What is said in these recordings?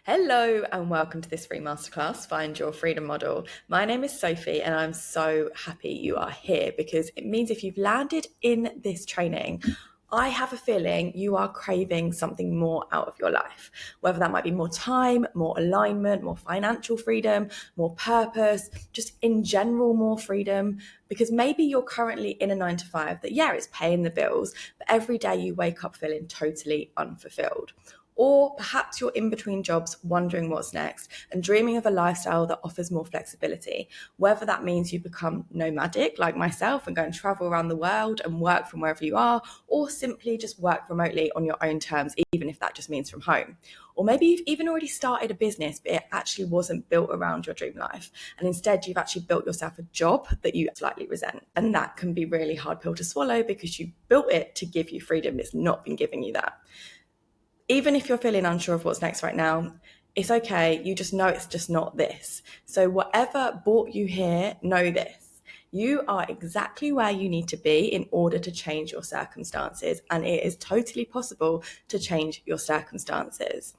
Hello and welcome to this free masterclass, Find Your Freedom Model. My name is Sophie and I'm so happy you are here because it means if you've landed in this training, I have a feeling you are craving something more out of your life, whether that might be more time, more alignment, more financial freedom, more purpose, just in general, more freedom, because maybe you're currently in a 9 to 5 that, yeah, it's paying the bills, but every day you wake up feeling totally unfulfilled. Or perhaps you're in between jobs wondering what's next and dreaming of a lifestyle that offers more flexibility, whether that means you become nomadic like myself and go and travel around the world and work from wherever you are, or simply just work remotely on your own terms, even if that just means from home. Or maybe you've even already started a business, but it actually wasn't built around your dream life. And instead, you've actually built yourself a job that you slightly resent. And that can be a really hard pill to swallow because you built it to give you freedom. It's not been giving you that. Even if you're feeling unsure of what's next right now, it's okay. You just know it's just not this. So whatever brought you here, know this. You are exactly where you need to be in order to change your circumstances. And it is totally possible to change your circumstances.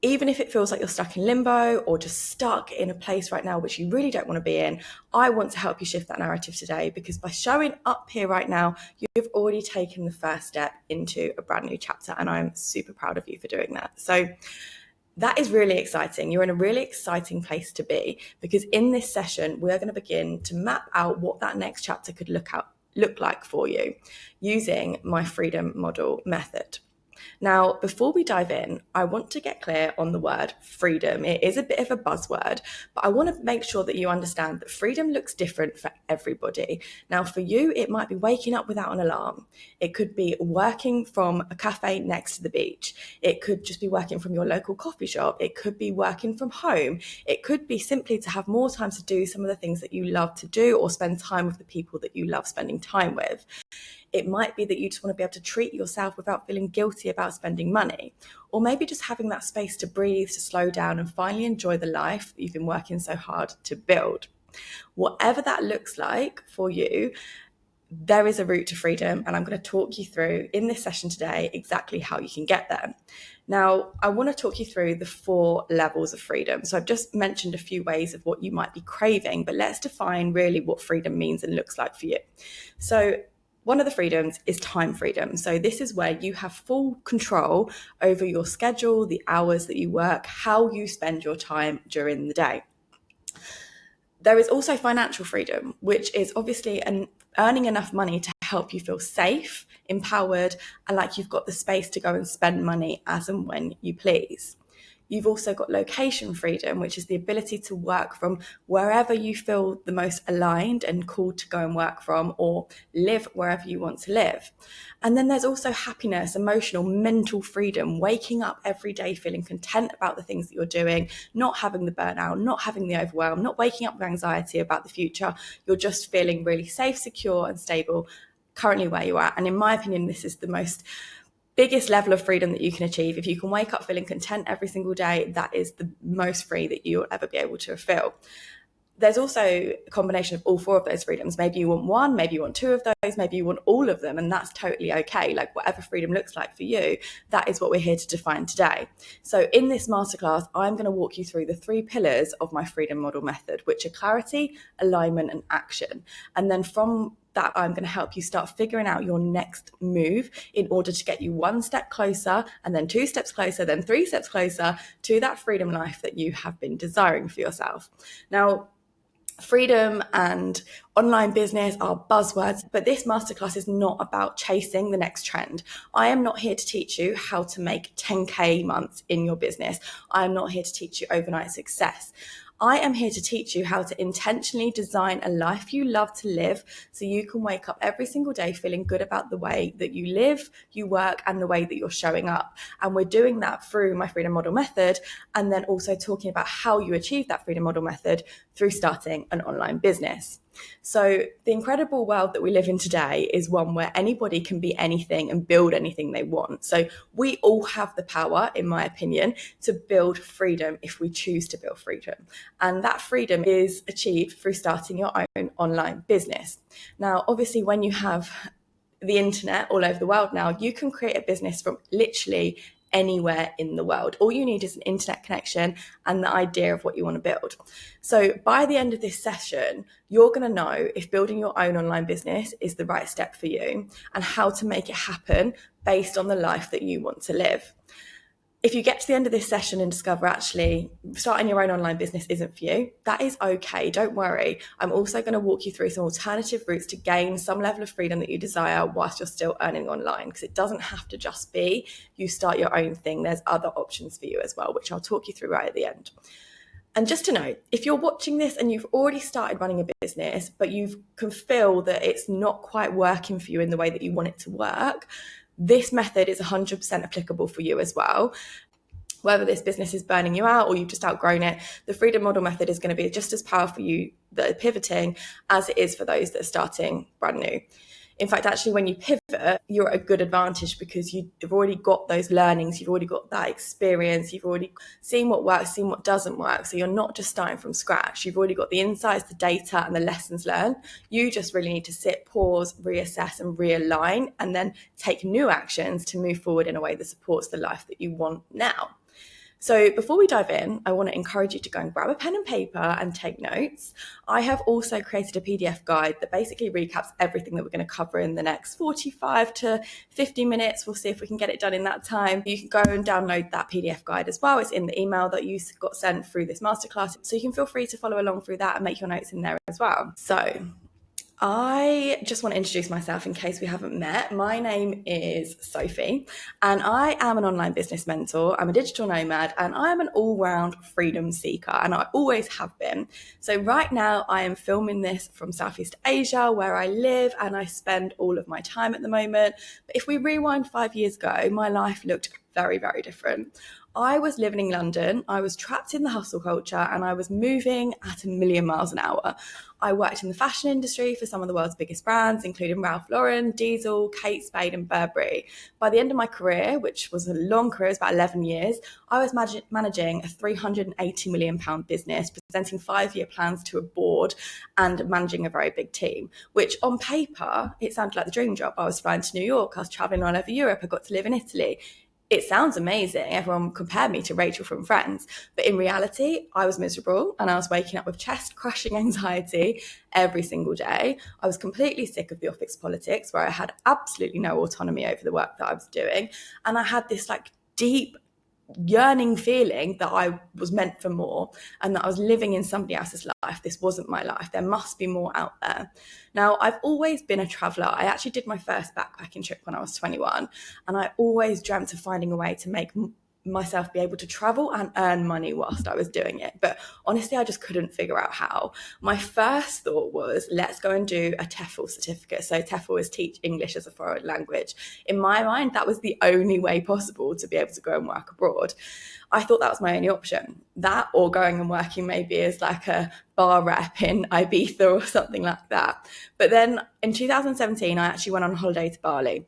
Even if it feels like you're stuck in limbo or just stuck in a place right now which you really don't want to be in, I want to help you shift that narrative today, because by showing up here right now, you've already taken the first step into a brand new chapter, and I'm super proud of you for doing that. So that is really exciting. You're in a really exciting place to be, because in this session, we're going to begin to map out what that next chapter could look like for you using my freedom model method. Now, before we dive in, I want to get clear on the word freedom. It is a bit of a buzzword, but I want to make sure that you understand that freedom looks different for everybody. Now, for you, it might be waking up without an alarm. It could be working from a cafe next to the beach. It could just be working from your local coffee shop. It could be working from home. It could be simply to have more time to do some of the things that you love to do or spend time with the people that you love spending time with. It might be that you just want to be able to treat yourself without feeling guilty about spending money, or maybe just having that space to breathe, to slow down and finally enjoy the life that you've been working so hard to build. Whatever that looks like for you, there is a route to freedom, and I'm going to talk you through in this session today exactly how you can get there. Now, I want to talk you through the 4 levels of freedom. So I've just mentioned a few ways of what you might be craving, but let's define really what freedom means and looks like for you. So one of the freedoms is time freedom. So this is where you have full control over your schedule, the hours that you work, how you spend your time during the day. There is also financial freedom, which is obviously earning enough money to help you feel safe, empowered, and like you've got the space to go and spend money as and when you please. You've also got location freedom, which is the ability to work from wherever you feel the most aligned and called to go and work from, or live wherever you want to live. And then there's also happiness, emotional, mental freedom, waking up every day feeling content about the things that you're doing, not having the burnout, not having the overwhelm, not waking up with anxiety about the future. You're just feeling really safe, secure, and stable currently where you are. And in my opinion, this is the biggest level of freedom that you can achieve. If you can wake up feeling content every single day, that is the most free that you'll ever be able to feel. There's also a combination of all 4 of those freedoms. Maybe you want one, maybe you want 2 of those, maybe you want all of them, and that's totally okay. Like whatever freedom looks like for you, that is what we're here to define today. So in this masterclass, I'm going to walk you through the 3 pillars of my freedom model method, which are clarity, alignment, and action. And then from that, I'm going to help you start figuring out your next move in order to get you 1 step closer, and then 2 steps closer, then 3 steps closer to that freedom life that you have been desiring for yourself. Now, freedom and online business are buzzwords, but this masterclass is not about chasing the next trend. I am not here to teach you how to make 10K months in your business. I am not here to teach you overnight success. I am here to teach you how to intentionally design a life you love to live so you can wake up every single day feeling good about the way that you live, you work, and the way that you're showing up. And we're doing that through my freedom model method, and then also talking about how you achieve that freedom model method through starting an online business. So the incredible world that we live in today is one where anybody can be anything and build anything they want. So we all have the power, in my opinion, to build freedom if we choose to build freedom. And that freedom is achieved through starting your own online business. Now, obviously, when you have the internet all over the world now, you can create a business from literally anywhere in the world. All you need is an internet connection and the idea of what you want to build. So by the end of this session, you're going to know if building your own online business is the right step for you and how to make it happen based on the life that you want to live. If you get to the end of this session and discover actually starting your own online business isn't for you, that is okay. Don't worry. I'm also going to walk you through some alternative routes to gain some level of freedom that you desire whilst you're still earning online, because it doesn't have to just be you start your own thing. There's other options for you as well, which I'll talk you through right at the end. And just to note, if you're watching this and you've already started running a business, but you can feel that it's not quite working for you in the way that you want it to work, this method is 100% applicable for you as well. Whether this business is burning you out or you've just outgrown it, the freedom model method is going to be just as powerful for you that are pivoting as it is for those that are starting brand new. In fact, actually, when you pivot, you're at a good advantage because you've already got those learnings, you've already got that experience, you've already seen what works, seen what doesn't work. So you're not just starting from scratch. You've already got the insights, the data, and the lessons learned. You just really need to sit, pause, reassess, and realign, and then take new actions to move forward in a way that supports the life that you want now. So before we dive in, I want to encourage you to go and grab a pen and paper and take notes. I have also created a PDF guide that basically recaps everything that we're going to cover in the next 45 to 50 minutes. We'll see if we can get it done in that time. You can go and download that PDF guide as well. It's in the email that you got sent through this masterclass. So you can feel free to follow along through that and make your notes in there as well. So I just want to introduce myself in case we haven't met. My name is Sophie and I am an online business mentor. I'm a digital nomad and I am an all-round freedom seeker, and I always have been. So right now I am filming this from Southeast Asia where I live and I spend all of my time at the moment. But if we rewind 5 years ago, my life looked very, very different. I was living in London, I was trapped in the hustle culture, and I was moving at a million miles an hour. I worked in the fashion industry for some of the world's biggest brands, including Ralph Lauren, Diesel, Kate Spade, and Burberry. By the end of my career, which was a long career, it was about 11 years, I was managing a £380 million business, presenting 5-year plans to a board and managing a very big team, which on paper, it sounded like the dream job. I was flying to New York, I was traveling all over Europe, I got to live in Italy. It sounds amazing. Everyone compared me to Rachel from Friends. But in reality, I was miserable and I was waking up with chest-crushing anxiety every single day. I was completely sick of the office politics where I had absolutely no autonomy over the work that I was doing. And I had this deep yearning feeling that I was meant for more and that I was living in somebody else's life. This wasn't my life. There must be more out there. Now, I've always been a traveller. I actually did my first backpacking trip when I was 21, and I always dreamt of finding a way to make myself be able to travel and earn money whilst I was doing it. But honestly, I just couldn't figure out how. My first thought was, let's go and do a TEFL certificate. So TEFL is Teach English as a Foreign Language. In my mind, that was the only way possible to be able to go and work abroad. I thought that was my only option. That or going and working maybe as a bar rep in Ibiza or something like that. But then in 2017, I actually went on holiday to Bali.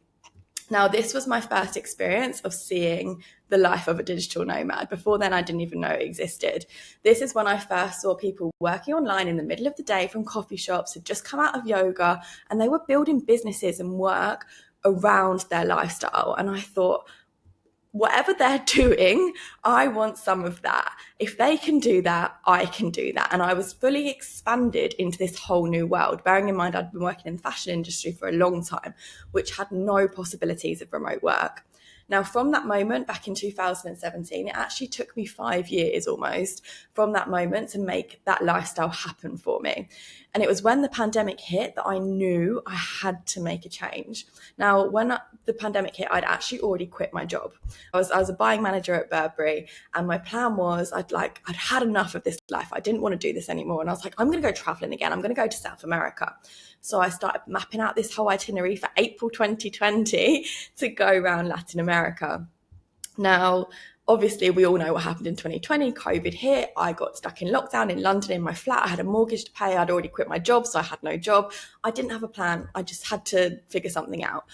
Now, this was my first experience of seeing the life of a digital nomad. Before then, I didn't even know it existed. This is when I first saw people working online in the middle of the day from coffee shops, had just come out of yoga, and they were building businesses and work around their lifestyle. And I thought, whatever they're doing, I want some of that. If they can do that, I can do that. And I was fully expanded into this whole new world, bearing in mind I'd been working in the fashion industry for a long time, which had no possibilities of remote work. Now, from that moment back in 2017, it actually took me 5 years almost from that moment to make that lifestyle happen for me. And it was when the pandemic hit that I knew I had to make a change. Now, when the pandemic hit, I'd actually already quit my job. I was a buying manager at Burberry, and my plan was I'd had enough of this life. I didn't want to do this anymore. And I was like, I'm going to go traveling again. I'm going to go to South America. So I started mapping out this whole itinerary for April 2020 to go around Latin America. Now, obviously, we all know what happened in 2020. COVID hit. I got stuck in lockdown in London in my flat. I had a mortgage to pay. I'd already quit my job, so I had no job. I didn't have a plan. I just had to figure something out.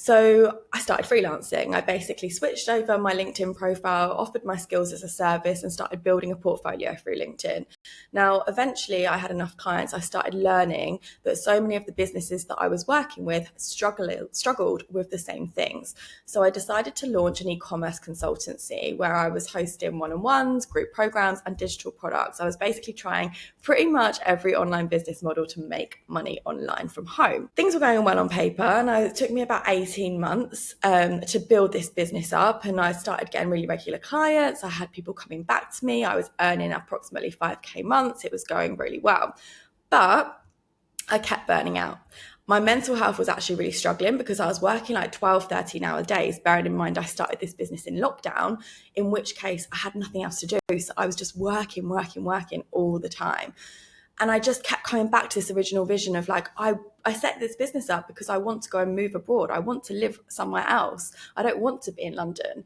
So I started freelancing. I basically switched over my LinkedIn profile, offered my skills as a service, and started building a portfolio through LinkedIn. Now, eventually, I had enough clients. I started learning that so many of the businesses that I was working with struggled with the same things. So I decided to launch an e-commerce consultancy where I was hosting one-on-ones, group programs, and digital products. I was basically trying pretty much every online business model to make money online from home. Things were going well on paper, and it took me about 18 months to build this business up, and I started getting really regular clients. I had people coming back to me. I was earning approximately 5k months. It was going really well, but I kept burning out. My mental health was actually really struggling because I was working like 12, 13-hour days, bearing in mind I started this business in lockdown, in which case I had nothing else to do. So I was just working all the time. And I just kept coming back to this original vision of like, I set this business up because I want to go and move abroad. I want to live somewhere else. I don't want to be in London.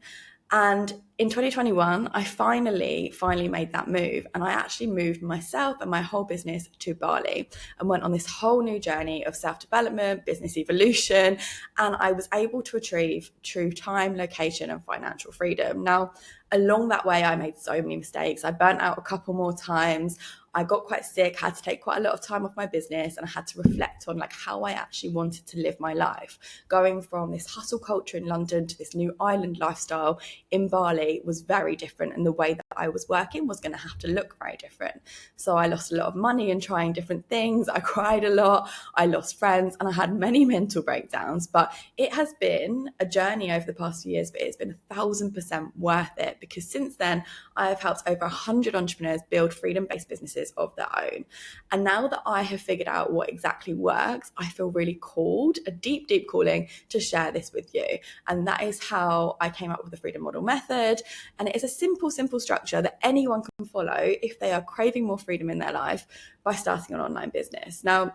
And in 2021, I finally made that move. And I actually moved myself and my whole business to Bali and went on this whole new journey of self-development, business evolution. And I was able to achieve true time, location, and financial freedom. Now, along that way, I made so many mistakes. I burnt out a couple more times. I got quite sick, had to take quite a lot of time off my business, and I had to reflect on like how I actually wanted to live my life. Going from this hustle culture in London to this new island lifestyle in Bali was very different, and the way that I was working was going to have to look very different. So I lost a lot of money in trying different things. I cried a lot, I lost friends, and I had many mental breakdowns. But it has been a journey over the past few years, but it's been 1,000% worth it, because since then I have helped over 100 entrepreneurs build freedom-based businesses of their own. And now that I have figured out what exactly works, I feel really called, a deep calling to share this with you. And that is how I came up with the Freedom Model method. And it is a simple structure that anyone can follow if they are craving more freedom in their life by starting an online business. Now,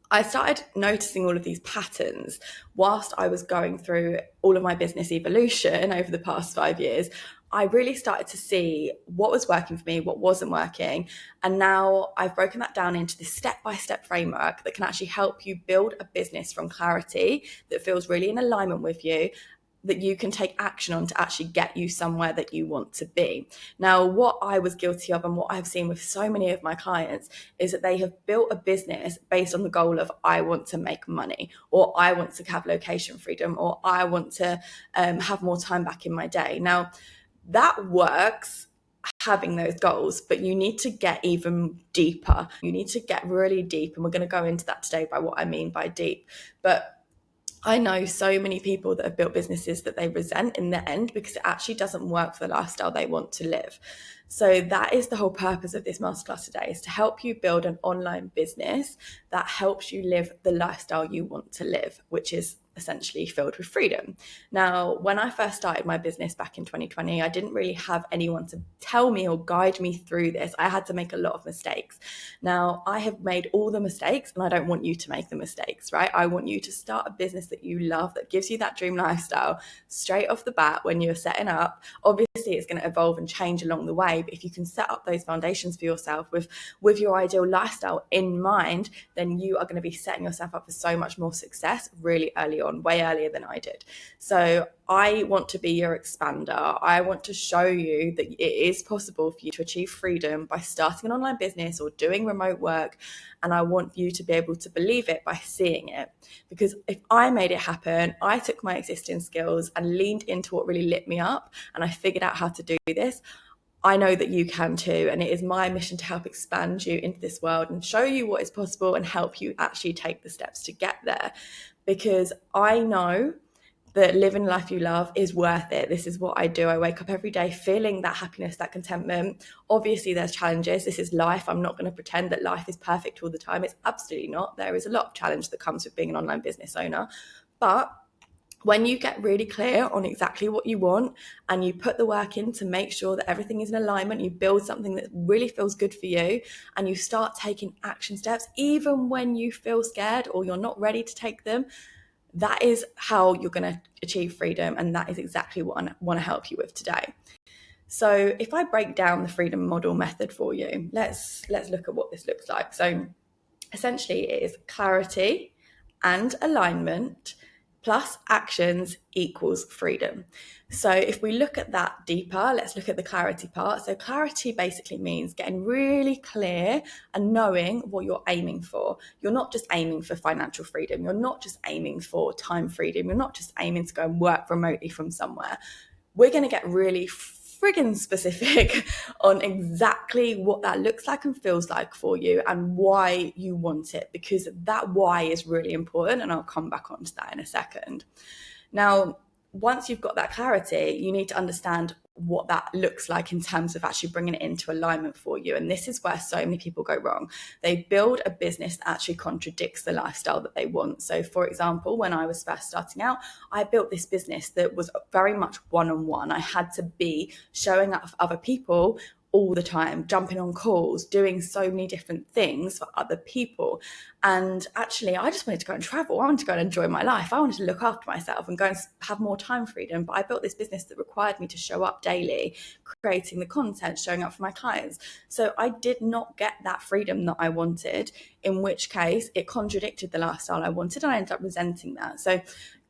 I started noticing all of these patterns whilst I was going through all of my business evolution over the past 5 years. I really started to see what was working for me, what wasn't working. And now I've broken that down into this step-by-step framework that can actually help you build a business from clarity that feels really in alignment with you, that you can take action on to actually get you somewhere that you want to be. Now, what I was guilty of and what I've seen with so many of my clients is that they have built a business based on the goal of I want to make money, or I want to have location freedom, or I want to have more time back in my day. Now, that works, having those goals, but you need to get even deeper. You need to get really deep, and we're going to go into that today by what I mean by deep. But I know so many people that have built businesses that they resent in the end because it actually doesn't work for the lifestyle they want to live. So that is the whole purpose of this masterclass today, is to help you build an online business that helps you live the lifestyle you want to live, which is essentially filled with freedom. Now, when I first started my business back in 2020, I didn't really have anyone to tell me or guide me through this. I had to make a lot of mistakes. Now, I have made all the mistakes, and I don't want you to make the mistakes, right? I want you to start a business that you love, that gives you that dream lifestyle straight off the bat when you're setting up. Obviously, it's going to evolve and change along the way, but if you can set up those foundations for yourself with your ideal lifestyle in mind, then you are going to be setting yourself up for so much more success really early on, way earlier than I did. So I want to be your expander. I want to show you that it is possible for you to achieve freedom by starting an online business or doing remote work. And I want you to be able to believe it by seeing it. Because if I made it happen, I took my existing skills and leaned into what really lit me up, and I figured out how to do this. I know that you can too, and it is my mission to help expand you into this world and show you what is possible and help you actually take the steps to get there. Because I know that living the life you love is worth it. This is what I do. I wake up every day feeling that happiness, that contentment. Obviously, there's challenges. This is life. I'm not going to pretend that life is perfect all the time. It's absolutely not. There is a lot of challenge that comes with being an online business owner. But when you get really clear on exactly what you want and you put the work in to make sure that everything is in alignment, you build something that really feels good for you, and you start taking action steps, even when you feel scared or you're not ready to take them, that is how you're going to achieve freedom. And that is exactly what I want to help you with today. So if I break down the freedom model method for you, let's look at what this looks like. So essentially it is clarity and alignment plus actions equals freedom. So if we look at that deeper, let's look at the clarity part. So clarity basically means getting really clear and knowing what you're aiming for. You're not just aiming for financial freedom. You're not just aiming for time freedom. You're not just aiming to go and work remotely from somewhere. We're going to get really friggin' specific on exactly what that looks like and feels like for you and why you want it, because that why is really important, and I'll come back onto that in a second. Now, once you've got that clarity, you need to understand what that looks like in terms of actually bringing it into alignment for you. And this is where so many people go wrong. They build a business that actually contradicts the lifestyle that they want. So for example, when I was first starting out, I built this business that was very much one-on-one. I had to be showing up for other people all the time, jumping on calls, doing so many different things for other people. And actually, I just wanted to go and travel. I wanted to go and enjoy my life. I wanted to look after myself and go and have more time freedom. But I built this business that required me to show up daily, creating the content, showing up for my clients. So I did not get that freedom that I wanted, in which case it contradicted the lifestyle I wanted, and I ended up resenting that. So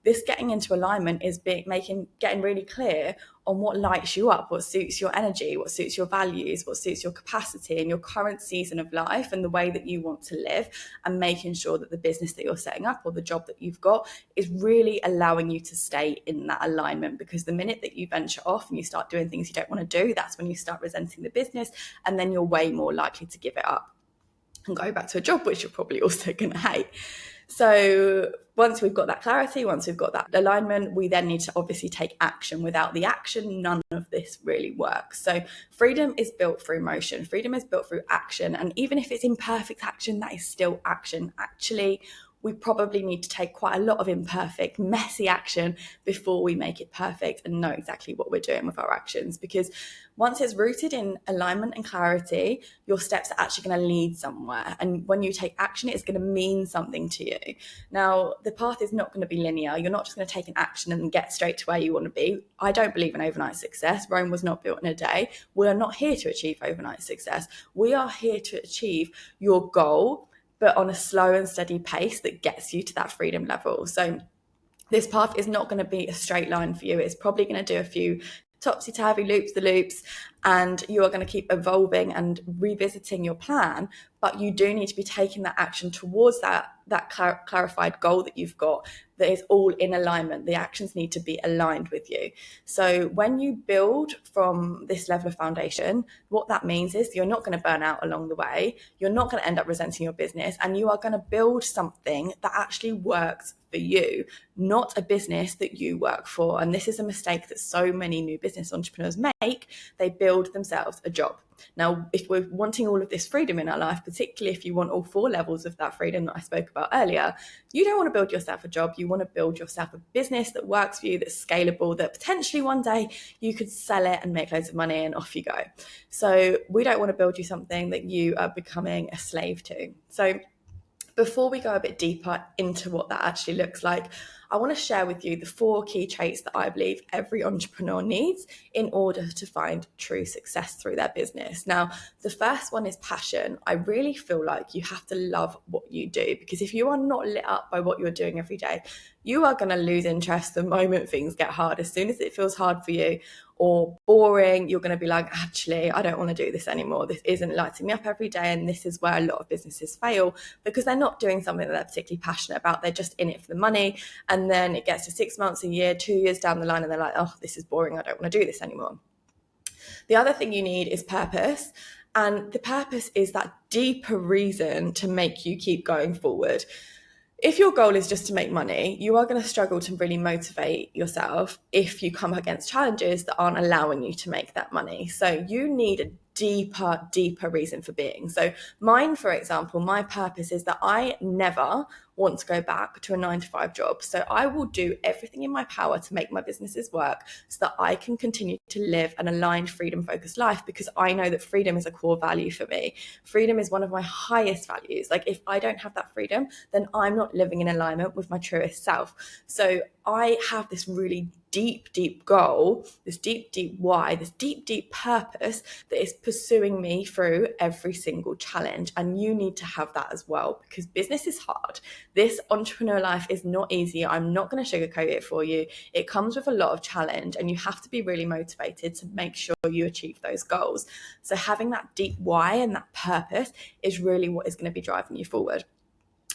this getting into alignment is getting really clear on what lights you up, what suits your energy, what suits your values, what suits your capacity and your current season of life and the way that you want to live, and making sure that the business that you're setting up or the job that you've got is really allowing you to stay in that alignment. Because the minute that you venture off and you start doing things you don't want to do, that's when you start resenting the business, and then you're way more likely to give it up and go back to a job which you're probably also going to hate. So once we've got that clarity, once we've got that alignment, we then need to obviously take action. Without the action, none of this really works. So freedom is built through motion. Freedom is built through action. And even if it's imperfect action, that is still action. Actually, we probably need to take quite a lot of imperfect, messy action before we make it perfect and know exactly what we're doing with our actions. Because once it's rooted in alignment and clarity, your steps are actually going to lead somewhere. And when you take action, it's going to mean something to you. Now, the path is not going to be linear. You're not just going to take an action and get straight to where you want to be. I don't believe in overnight success. Rome was not built in a day. We are not here to achieve overnight success. We are here to achieve your goal, but on a slow and steady pace that gets you to that freedom level. So this path is not going to be a straight line for you. It's probably going to do a few topsy-turvy loops, and you are going to keep evolving and revisiting your plan, but you do need to be taking that action towards that clarified goal that you've got, that is all in alignment. The actions need to be aligned with you. So when you build from this level of foundation, what that means is you're not going to burn out along the way, you're not going to end up resenting your business, and you are going to build something that actually works for you, not a business that you work for. And this is a mistake that so many new business entrepreneurs make. They build themselves a job. Now, if we're wanting all of this freedom in our life, particularly if you want all 4 levels of that freedom that I spoke about earlier, you don't want to build yourself a job. You want to build yourself a business that works for you, that's scalable, that potentially one day you could sell it and make loads of money and off you go. So we don't want to build you something that you are becoming a slave to. So before we go a bit deeper into what that actually looks like, I want to share with you the 4 key traits that I believe every entrepreneur needs in order to find true success through their business. Now, the first one is passion. I really feel like you have to love what you do, because if you are not lit up by what you're doing every day, you are going to lose interest the moment things get hard. As soon as it feels hard for you or boring, you're going to be like, actually, I don't want to do this anymore. This isn't lighting me up every day. And this is where a lot of businesses fail, because they're not doing something that they're particularly passionate about. They're just in it for the money. And then it gets to 6 months, a year, 2 years down the line, and they're like, oh, this is boring. I don't want to do this anymore. The other thing you need is purpose. And the purpose is that deeper reason to make you keep going forward. If your goal is just to make money, you are going to struggle to really motivate yourself if you come against challenges that aren't allowing you to make that money. So you need a deeper reason for being. So mine, for example, my purpose is that I never want to go back to a 9-to-5 job. So I will do everything in my power to make my businesses work so that I can continue to live an aligned, freedom-focused life, because I know that freedom is a core value for me. Freedom is one of my highest values. Like, if I don't have that freedom, then I'm not living in alignment with my truest self. So I have this really deep goal, this deep why, this deep purpose that is pursuing me through every single challenge. And you need to have that as well, because business is hard. This entrepreneur life is not easy. I'm not going to sugarcoat it for you. It comes with a lot of challenge, and you have to be really motivated to make sure you achieve those goals. So having that deep why and that purpose is really what is going to be driving you forward.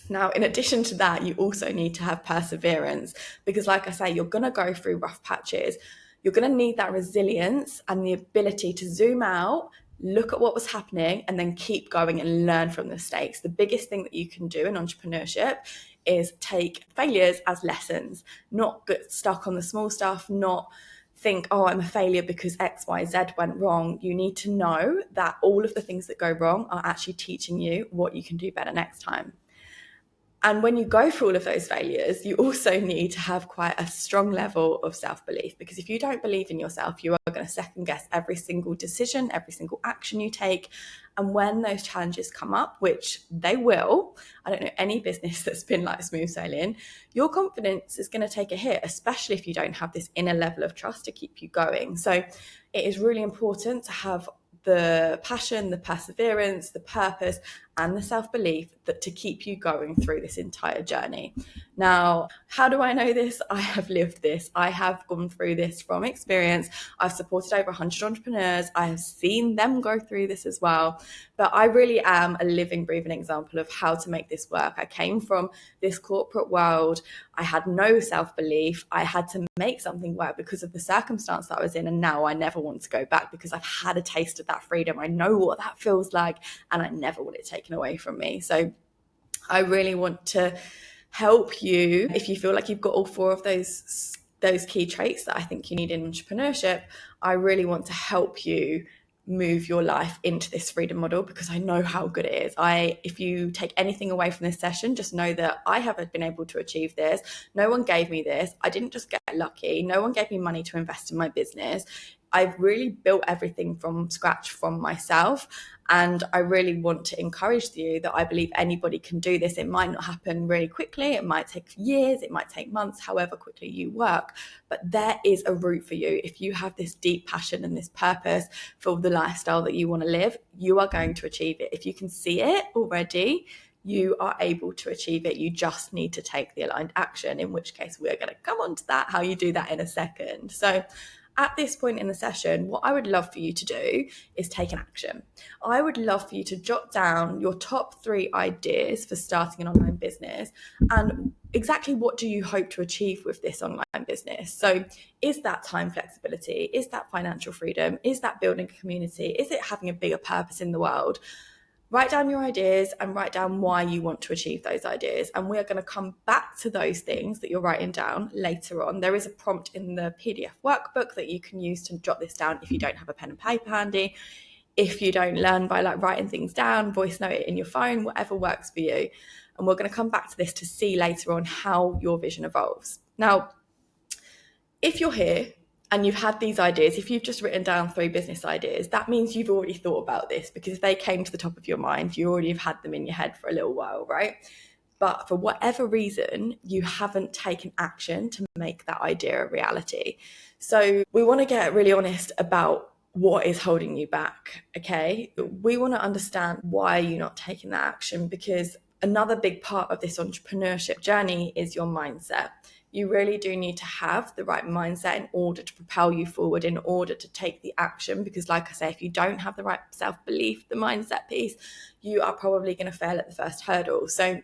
Now, in addition to that, you also need to have perseverance, because like I say, you're going to go through rough patches. You're going to need that resilience and the ability to zoom out, look at what was happening, and then keep going and learn from the mistakes. The biggest thing that you can do in entrepreneurship is take failures as lessons, not get stuck on the small stuff, not think, oh, I'm a failure because X, Y, Z went wrong. You need to know that all of the things that go wrong are actually teaching you what you can do better next time. And when you go through all of those failures, you also need to have quite a strong level of self-belief, because if you don't believe in yourself, you are going to second guess every single decision, every single action you take. And when those challenges come up, which they will, I don't know any business that's been like smooth sailing, your confidence is going to take a hit, especially if you don't have this inner level of trust to keep you going. So it is really important to have the passion, the perseverance, the purpose, and the self-belief that to keep you going through this entire journey. Now, how do I know this? I have lived this. I have gone through this from experience. I've supported over 100 entrepreneurs. I have seen them go through this as well. But I really am a living, breathing example of how to make this work. I came from this corporate world. I had no self-belief. I had to make something work because of the circumstance that I was in. And now I never want to go back, because I've had a taste of that freedom. I know what that feels like, and I never want it taken away from me. So I really want to help you. If you feel like you've got all four of those key traits that I think you need in entrepreneurship, I really want to help you move your life into this freedom model, because I know how good it is. If you take anything away from this session, just know that I haven't been able to achieve this. No one gave me this. I didn't just get lucky. No one gave me money to invest in my business. I've really built everything from scratch from myself. And I really want to encourage you that I believe anybody can do this. It might not happen really quickly. It might take years. It might take months, however quickly you work. But there is a route for you. If you have this deep passion and this purpose for the lifestyle that you want to live, you are going to achieve it. If you can see it already, you are able to achieve it. You just need to take the aligned action, in which case we're going to come on to that, how you do that in a second. So at this point in the session, what I would love for you to do is take an action. I would love for you to jot down your top 3 ideas for starting an online business, and exactly what do you hope to achieve with this online business. So is that time flexibility? Is that financial freedom? Is that building a community? Is it having a bigger purpose in the world? Write down your ideas and write down why you want to achieve those ideas. And we are going to come back to those things that you're writing down later on. There is a prompt in the PDF workbook that you can use to jot this down if you don't have a pen and paper handy. If you don't learn by like writing things down, voice note it in your phone, whatever works for you. And we're going to come back to this to see later on how your vision evolves. Now, if you're here and you've had these ideas, if you've just written down 3 business ideas, that means you've already thought about this, because if they came to the top of your mind, you already have had them in your head for a little while, right? But for whatever reason, you haven't taken action to make that idea a reality. So we want to get really honest about what is holding you back, okay? We want to understand why you're not taking that action, because another big part of this entrepreneurship journey is your mindset. You really do need to have the right mindset in order to propel you forward, in order to take the action. Because like I say, if you don't have the right self-belief, the mindset piece, you are probably going to fail at the first hurdle. So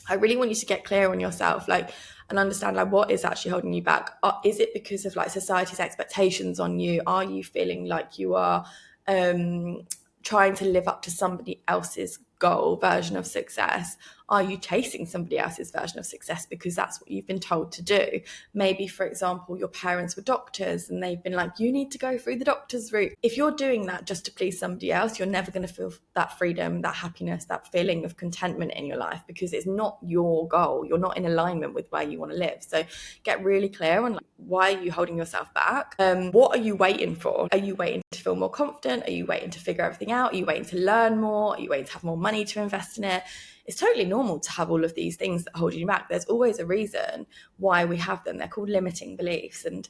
I really want you to get clear on yourself, and understand what is actually holding you back. Is it because of society's expectations on you? Are you feeling like you are trying to live up to somebody else's goal version of success? Are you chasing somebody else's version of success because that's what you've been told to do? Maybe, for example, your parents were doctors and they've been like, you need to go through the doctor's route. If you're doing that just to please somebody else, you're never going to feel that freedom, that happiness, that feeling of contentment in your life, because it's not your goal. You're not in alignment with where you want to live. So get really clear on why are you holding yourself back? What are you waiting for? Are you waiting to feel more confident? Are you waiting to figure everything out? Are you waiting to learn more? Are you waiting to have more money to invest in it? It's totally normal to have all of these things that hold you back. There's always a reason why we have them. They're called limiting beliefs. And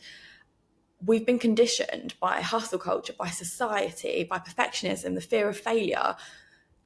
we've been conditioned by hustle culture, by society, by perfectionism, the fear of failure,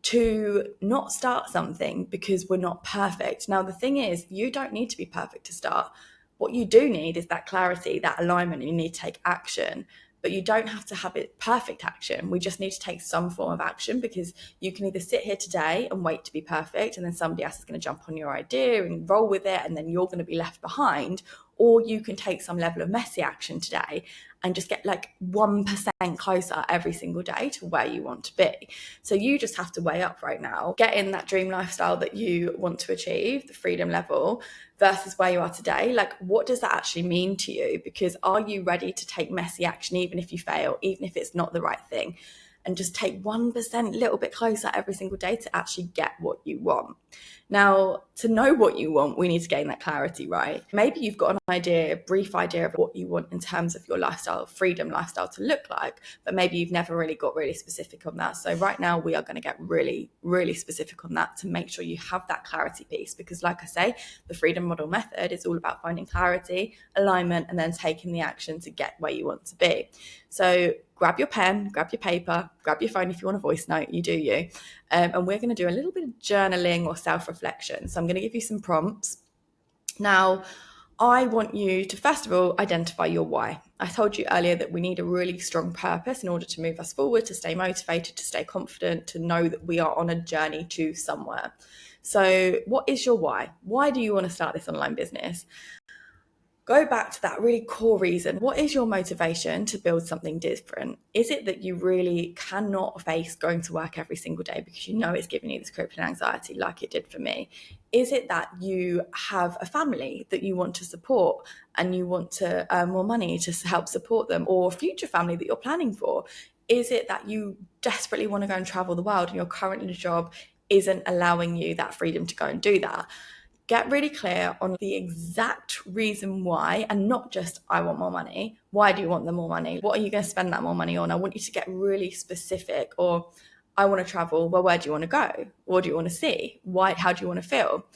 to not start something because we're not perfect. Now, the thing is, you don't need to be perfect to start. What you do need is that clarity, that alignment, and you need to take action. But you don't have to have it perfect action. We just need to take some form of action, because you can either sit here today and wait to be perfect, and then somebody else is going to jump on your idea and roll with it, and then you're going to be left behind. Or you can take some level of messy action today and just get like 1% closer every single day to where you want to be. So you just have to weigh up right now, get in that dream lifestyle that you want to achieve, the freedom level, versus where you are today. Like, what does that actually mean to you? Because are you ready to take messy action, even if you fail, even if it's not the right thing, and just take 1% a little bit closer every single day to actually get what you want? Now, to know what you want, we need to gain that clarity, right? Maybe you've got an idea, a brief idea of what you want in terms of your lifestyle, freedom lifestyle to look like, but maybe you've never really got really specific on that. So right now we are going to get really, really specific on that to make sure you have that clarity piece. Because like I say, the freedom model method is all about finding clarity, alignment, and then taking the action to get where you want to be. So grab your pen, grab your paper, grab your phone if you want a voice note, you do you. And we're going to do a little bit of journaling or self-reflection. So I'm going to give you some prompts. Now, I want you to, first of all, identify your why. I told you earlier that we need a really strong purpose in order to move us forward, to stay motivated, to stay confident, to know that we are on a journey to somewhere. So what is your why? Why do you want to start this online business? Go back to that really core reason. What is your motivation to build something different? Is it that you really cannot face going to work every single day because you know it's giving you this crippling anxiety like it did for me? Is it that you have a family that you want to support and you want to earn more money to help support them, or a future family that you're planning for? Is it that you desperately want to go and travel the world and your current job isn't allowing you that freedom to go and do that? Get really clear on the exact reason why, and not just, I want more money. Why do you want the more money? What are you going to spend that more money on? I want you to get really specific. Or, I want to travel. Well, where do you want to go? What do you want to see? Why? How do you want to feel?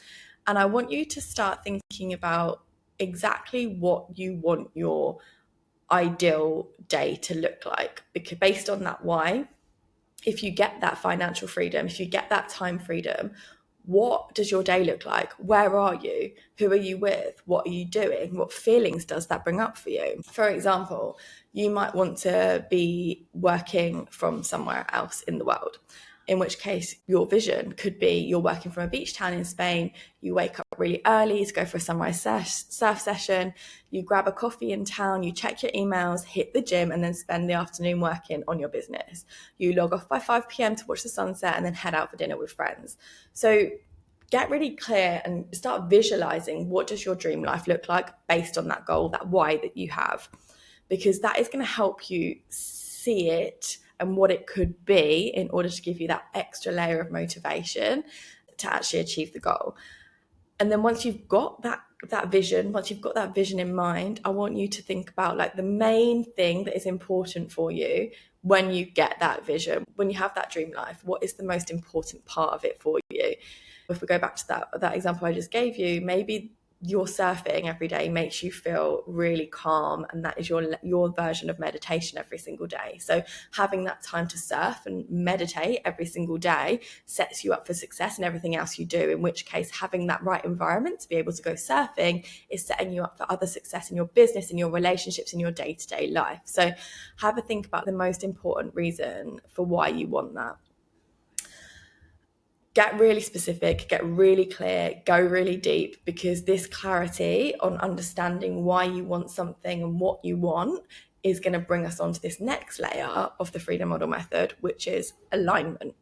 And I want you to start thinking about exactly what you want your ideal day to look like. Because based on that why, if you get that financial freedom, if you get that time freedom, what does your day look like? Where are you? Who are you with? What are you doing? What feelings does that bring up for you? For example, you might want to be working from somewhere else in the world, in which case your vision could be you're working from a beach town in Spain, you wake up really early to go for a sunrise surf session, you grab a coffee in town, you check your emails, hit the gym, and then spend the afternoon working on your business. You log off by 5 p.m. to watch the sunset and then head out for dinner with friends. So get really clear and start visualizing what does your dream life look like based on that goal, that why that you have, because that is going to help you see it and what it could be in order to give you that extra layer of motivation to actually achieve the goal. And then once you've got that vision, once you've got that vision in mind, I want you to think about like the main thing that is important for you when you get that vision, when you have that dream life. What is the most important part of it for you? If we go back to that example I just gave you, maybe your surfing every day makes you feel really calm, and that is your version of meditation every single day. So having that time to surf and meditate every single day sets you up for success in everything else you do, in which case having that right environment to be able to go surfing is setting you up for other success in your business, in your relationships, in your day-to-day life. So have a think about the most important reason for why you want that. Get really specific, get really clear, go really deep, because this clarity on understanding why you want something and what you want is going to bring us on to this next layer of the freedom model method, which is alignment.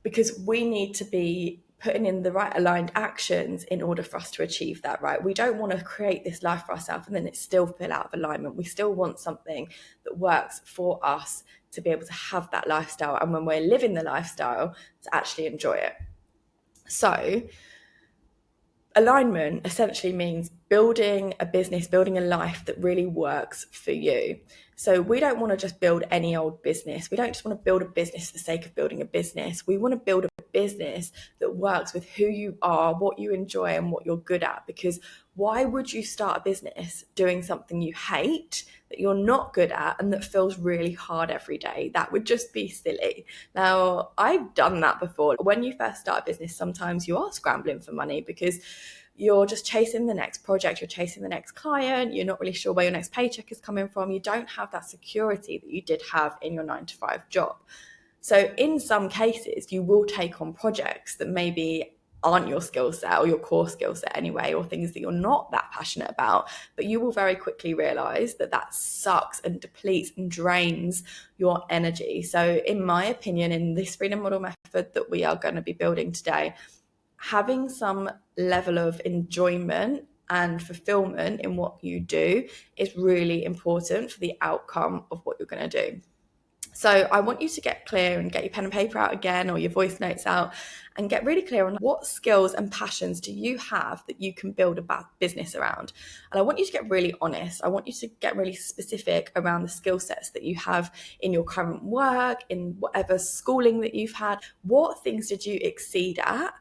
Because we need to be putting in the right aligned actions in order for us to achieve that, right? We don't want to create this life for ourselves and then it still feel out of alignment. We still want something that works for us to be able to have that lifestyle, and when we're living the lifestyle, to actually enjoy it. So alignment essentially means building a business, building a life that really works for you. So we don't want to just build any old business. We don't just want to build a business for the sake of building a business. We want to build a business that works with who you are, what you enjoy, and what you're good at. Because why would you start a business doing something you hate, that you're not good at, and that feels really hard every day? That would just be silly. Now, I've done that before. When you first start a business, sometimes you are scrambling for money because you're just chasing the next project, you're chasing the next client, you're not really sure where your next paycheck is coming from. You don't have that security that you did have in your 9-to-5 job. So in some cases, you will take on projects that maybe aren't your skill set or your core skill set anyway, or things that you're not that passionate about, but you will very quickly realize that that sucks and depletes and drains your energy. So in my opinion, in this freedom model method that we are going to be building today, having some level of enjoyment and fulfillment in what you do is really important for the outcome of what you're going to do. So I want you to get clear and get your pen and paper out again, or your voice notes out, and get really clear on what skills and passions do you have that you can build a business around. And I want you to get really honest. I want you to get really specific around the skill sets that you have in your current work, in whatever schooling that you've had. What things did you exceed at?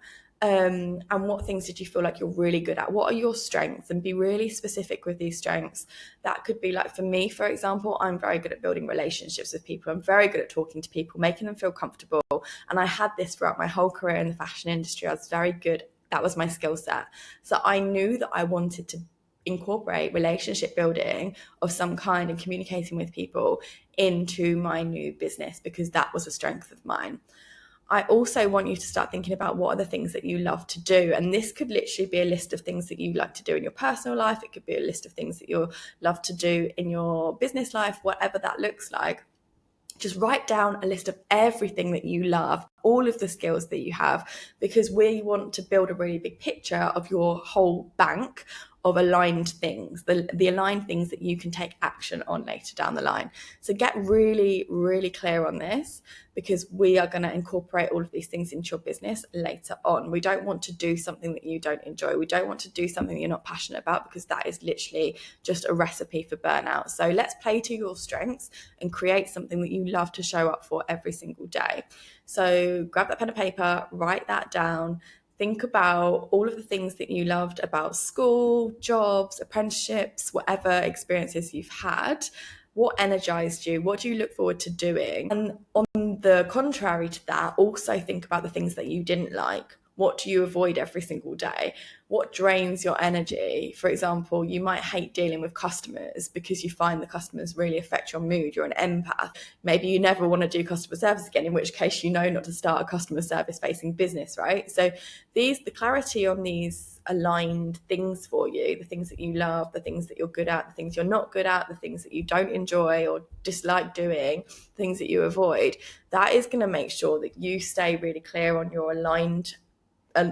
And what things did you feel like you're really good at? What are your strengths? And be really specific with these strengths. That could be like, for me, for example, I'm very good at building relationships with people. I'm very good at talking to people, making them feel comfortable. And I had this throughout my whole career in the fashion industry. I was very good. That was my skill set. So I knew that I wanted to incorporate relationship building of some kind and communicating with people into my new business, because that was a strength of mine. I also want you to start thinking about what are the things that you love to do. And this could literally be a list of things that you like to do in your personal life. It could be a list of things that you love to do in your business life, whatever that looks like. Just write down a list of everything that you love, all of the skills that you have, because we want to build a really big picture of your whole bank of aligned things, the aligned things that you can take action on later down the line. So get really, really clear on this, because we are going to incorporate all of these things into your business later on. We don't want to do something that you don't enjoy. We don't want to do something that you're not passionate about, because that is literally just a recipe for burnout. So let's play to your strengths and create something that you love to show up for every single day. So grab that pen and paper, write that down. Think about all of the things that you loved about school, jobs, apprenticeships, whatever experiences you've had. What energized you? What do you look forward to doing? And on the contrary to that, also think about the things that you didn't like. What do you avoid every single day? What drains your energy? For example, you might hate dealing with customers because you find the customers really affect your mood. You're an empath. Maybe you never want to do customer service again, in which case you know not to start a customer service facing business, right? So the clarity on these aligned things for you, the things that you love, the things that you're good at, the things you're not good at, the things that you don't enjoy or dislike doing, things that you avoid, that is going to make sure that you stay really clear on your aligned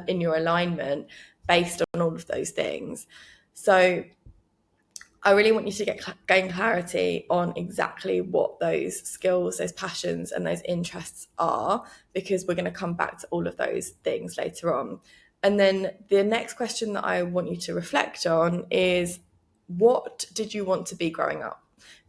in your alignment based on all of those things. So I really want you to gain clarity on exactly what those skills, those passions, and those interests are, because we're going to come back to all of those things later on. And then the next question that I want you to reflect on is, what did you want to be growing up?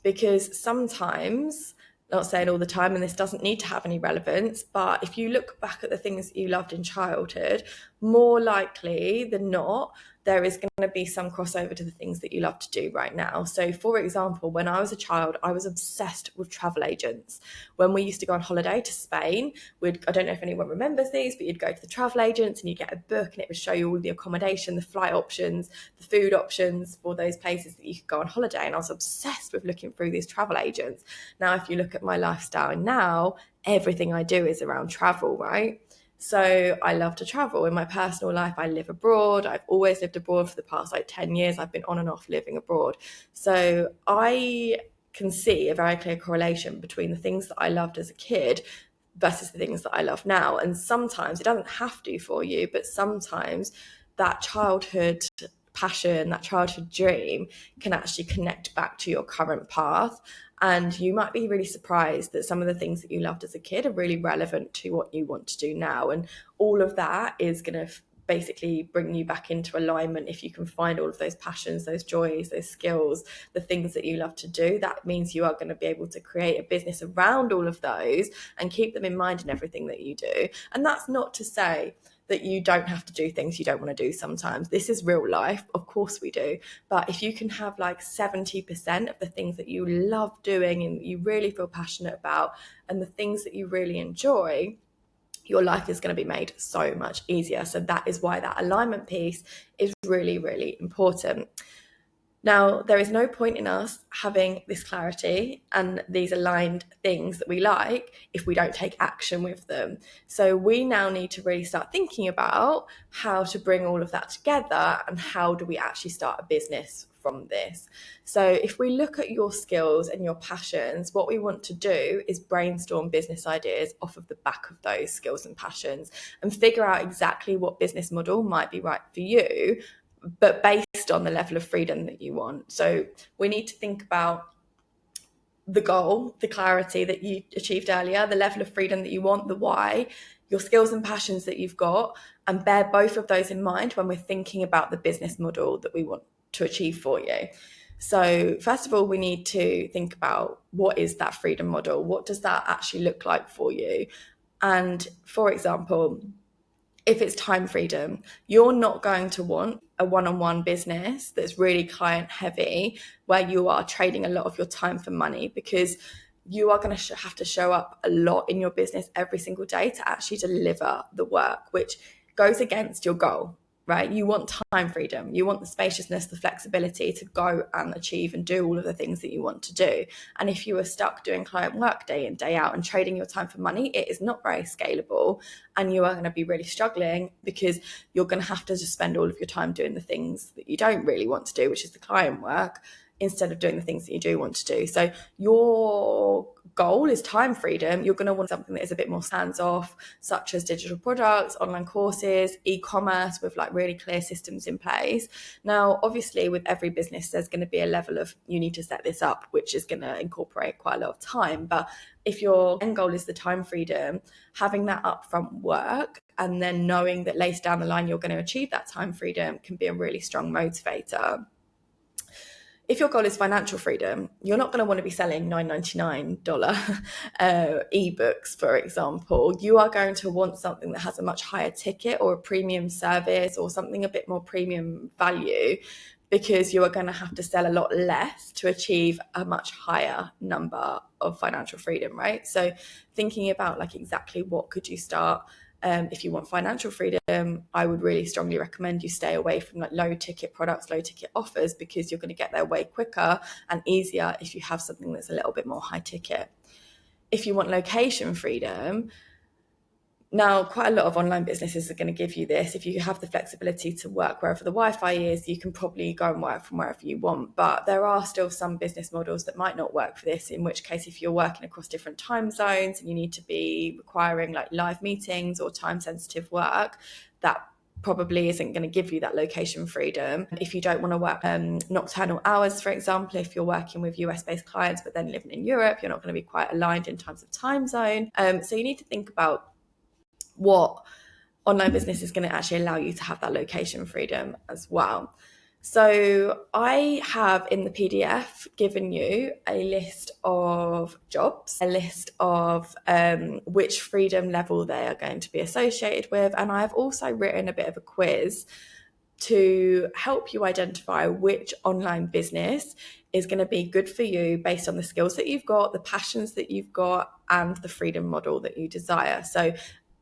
Because sometimes, not saying all the time, and this doesn't need to have any relevance, but if you look back at the things that you loved in childhood, more likely than not, there is going to be some crossover to the things that you love to do right now. So for example, when I was a child, I was obsessed with travel agents. When we used to go on holiday to Spain, I don't know if anyone remembers these, but you'd go to the travel agents and you get a book and it would show you all the accommodation, the flight options, the food options for those places that you could go on holiday. And I was obsessed with looking through these travel agents. Now, if you look at my lifestyle now, everything I do is around travel, right? So I love to travel. In my personal life, I live abroad. I've always lived abroad for the past 10 years. I've been on and off living abroad. So I can see a very clear correlation between the things that I loved as a kid versus the things that I love now. And sometimes it doesn't have to for you, but sometimes that childhood passion, that childhood dream can actually connect back to your current path. And you might be really surprised that some of the things that you loved as a kid are really relevant to what you want to do now. And all of that is going to basically bring you back into alignment. If you can find all of those passions, those joys, those skills, the things that you love to do, that means you are going to be able to create a business around all of those and keep them in mind in everything that you do. And that's not to say that you don't have to do things you don't want to do sometimes. This is real life. Of course we do. But if you can have like 70% of the things that you love doing and you really feel passionate about and the things that you really enjoy, your life is going to be made so much easier. So that is why that alignment piece is really, really important. Now, there is no point in us having this clarity and these aligned things that we like if we don't take action with them. So we now need to really start thinking about how to bring all of that together and how do we actually start a business from this. So if we look at your skills and your passions, what we want to do is brainstorm business ideas off of the back of those skills and passions and figure out exactly what business model might be right for you, but based on the level of freedom that you want. So we need to think about the goal, the clarity that you achieved earlier, the level of freedom that you want, the why, your skills and passions that you've got, and bear both of those in mind when we're thinking about the business model that we want to achieve for you. So first of all, we need to think about what is that freedom model? What does that actually look like for you? And for example, if it's time freedom, you're not going to want a one-on-one business that's really client heavy, where you are trading a lot of your time for money, because you are going to have to show up a lot in your business every single day to actually deliver the work, which goes against your goal, right? You want time freedom. You want the spaciousness, the flexibility to go and achieve and do all of the things that you want to do. And if you are stuck doing client work day in, day out and trading your time for money, it is not very scalable. And you are going to be really struggling because you're going to have to just spend all of your time doing the things that you don't really want to do, which is the client work, instead of doing the things that you do want to do. So your goal is time freedom. You're going to want something that is a bit more hands-off, such as digital products, online courses, e-commerce with like really clear systems in place. Now, obviously, with every business, there's going to be a level of you need to set this up, which is going to incorporate quite a lot of time. But if your end goal is the time freedom, having that upfront work and then knowing that later down the line you're going to achieve that time freedom can be a really strong motivator. If your goal is financial freedom, you're not going to want to be selling $9.99 ebooks, for example. You are going to want something that has a much higher ticket or a premium service or something a bit more premium value, because you are going to have to sell a lot less to achieve a much higher number of financial freedom, right? So thinking about like exactly what could you start. If you want financial freedom, I would really strongly recommend you stay away from like low ticket products, low ticket offers, because you're going to get there way quicker and easier if you have something that's a little bit more high ticket. If you want location freedom, now quite a lot of online businesses are going to give you this. If you have the flexibility to work wherever the Wi-Fi is, you can probably go and work from wherever you want. But there are still some business models that might not work for this, in which case if you're working across different time zones and you need to be requiring like live meetings or time sensitive work, that probably isn't going to give you that location freedom. If you don't want to work nocturnal hours, for example, if you're working with US-based clients but then living in Europe, you're not going to be quite aligned in terms of time zone. So you need to think about what online business is going to actually allow you to have that location freedom as well. So I have in the PDF given you a list of jobs, a list of which freedom level they are going to be associated with. And I've also written a bit of a quiz to help you identify which online business is going to be good for you based on the skills that you've got, the passions that you've got, and the freedom model that you desire. So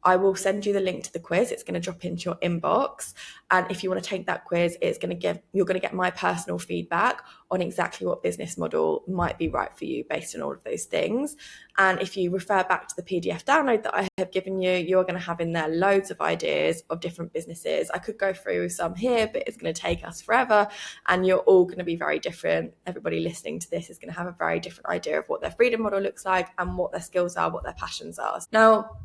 I will send you the link to the quiz. It's going to drop into your inbox. And if you want to take that quiz, you're going to get my personal feedback on exactly what business model might be right for you based on all of those things. And if you refer back to the PDF download that I have given you, you're going to have in there loads of ideas of different businesses. I could go through some here, but it's going to take us forever. And you're all going to be very different. Everybody listening to this is going to have a very different idea of what their freedom model looks like and what their skills are, what their passions are. Now,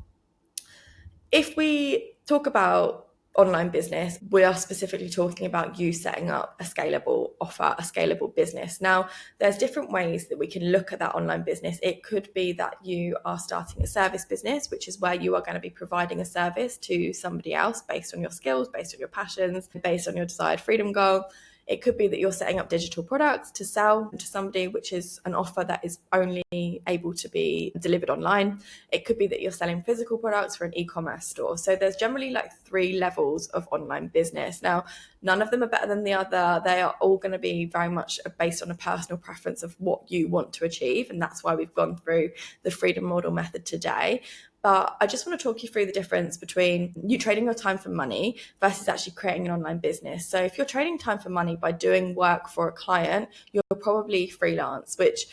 if we talk about online business, we are specifically talking about you setting up a scalable offer, a scalable business. Now, there's different ways that we can look at that online business. It could be that you are starting a service business, which is where you are going to be providing a service to somebody else based on your skills, based on your passions, based on your desired freedom goal. It could be that you're setting up digital products to sell to somebody, which is an offer that is only able to be delivered online. It could be that you're selling physical products for an e-commerce store. So there's generally like 3 levels of online business. Now, none of them are better than the other. They are all going to be very much based on a personal preference of what you want to achieve. And that's why we've gone through the freedom model method today. But I just want to talk you through the difference between you trading your time for money versus actually creating an online business. So if you're trading time for money by doing work for a client, you're probably freelance, which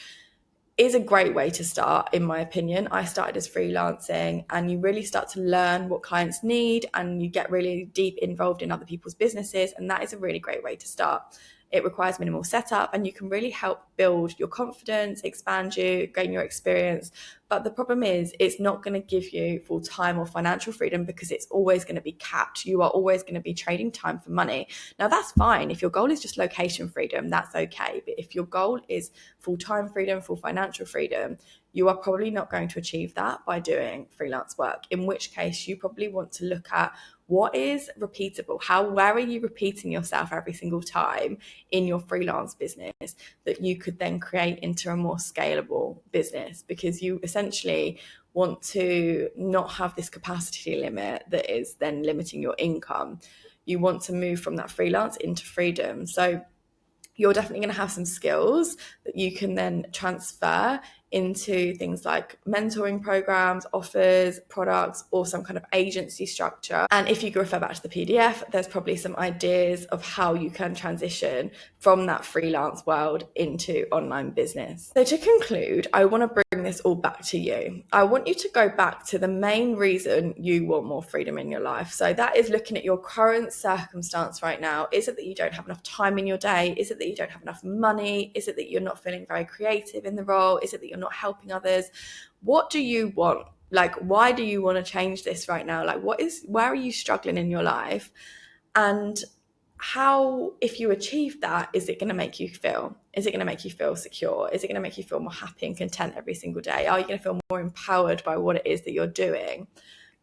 is a great way to start, in my opinion. I started as freelancing, and you really start to learn what clients need and you get really deep involved in other people's businesses. And that is a really great way to start. It requires minimal setup and you can really help build your confidence, expand you, gain your experience. But the problem is it's not going to give you full time or financial freedom because it's always going to be capped. You are always going to be trading time for money. Now, that's fine. If your goal is just location freedom, that's okay. But if your goal is full time freedom, full financial freedom, you are probably not going to achieve that by doing freelance work, in which case you probably want to look at what is repeatable. Where are you repeating yourself every single time in your freelance business that you could then create into a more scalable business? Because you essentially want to not have this capacity limit that is then limiting your income. You want to move from that freelance into freedom. So you're definitely going to have some skills that you can then transfer into things like mentoring programs, offers, products, or some kind of agency structure. And if you refer back to the PDF, there's probably some ideas of how you can transition from that freelance world into online business. So to conclude, I want to bring this all back to you. I want you to go back to the main reason you want more freedom in your life. So that is looking at your current circumstance right now. Is it that you don't have enough time in your day? Is it that you don't have enough money? Is it that you're not feeling very creative in the role? Is it that you're not helping others? What do you want? Like, why do you want to change this right now? Like, where are you struggling in your life? And how, if you achieve that, is it going to make you feel? Is it going to make you feel secure? Is it going to make you feel more happy and content every single day? Are you going to feel more empowered by what it is that you're doing?